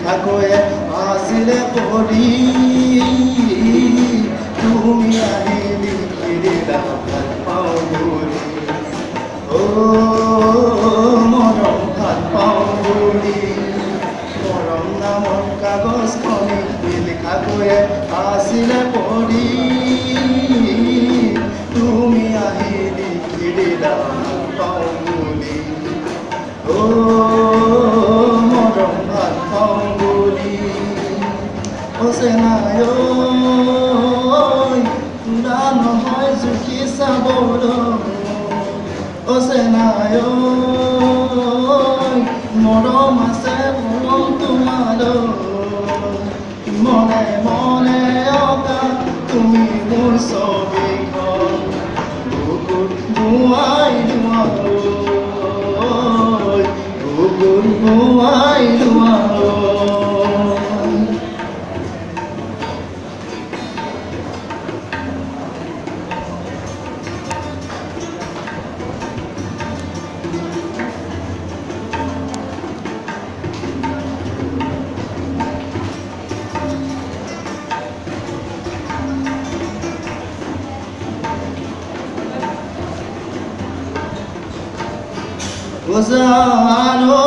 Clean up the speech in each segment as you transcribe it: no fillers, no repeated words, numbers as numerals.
লিখাকৈয়ে আছিলে পঢ়ি তুমি আহি লিখি দিলা ভাল পাওঁ বুলি মৰম ভাল পাওঁ বুলি মৰম নামৰ কাগজখনি লিখাকৈয়ে আছিলে পঢ়ি তুমি আহি লিখি দিলা ভাল পাওঁ বুলি মৰম ভাল পাওঁ বুলি অচেনাই তুলা নহয় জুখি চাবলৈ অচেনাই মৰম আছে মৰম তোমালৈ মনে মনে অকা তুমি মোৰ ছবিখন বুকুত বোৱাই লোৱা বুকুত বোৱাই লোৱা জানো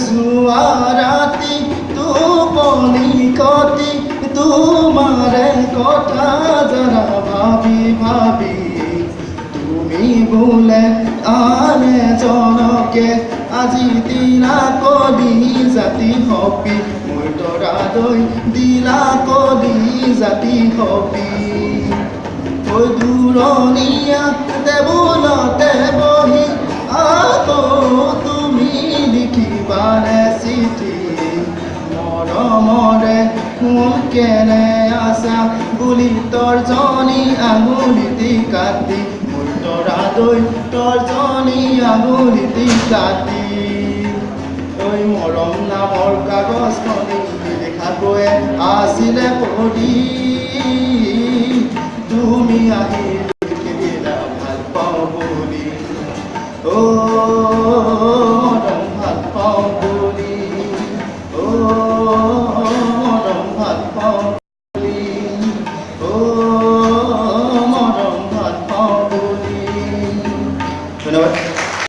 যোৱা ৰাতি টোপনি কটি তোমাৰে কথা জৰা ভাবি ভাবি তুমি বোলে আন এজনকে আজি দিলা কলি জাতি হপি মোৰ তৰালৈ দিলা কলি জাতি হপি দূৰণীয়া টেবুলতে বহি আকৌ তুমি লিখিবানে চিঠি মৰমৰে কোন কেনে আছা বুলি তৰ্জনী আঙুলিটি কাটি মোৰ তৰালৈ তৰ্জনী আঙুলিটি কাটি মৰম নামৰ কাগজখনি লিখাকৈয়ে আছিলে পঢ়ি তুমি আহি লিখি দিলা ভাল পাওঁ বুলি মৰম ভাল পাওঁ বুলি মৰম ভাল পাওঁ বুলি মৰম ভাল পাওঁ বুলি ধন্যবাদ।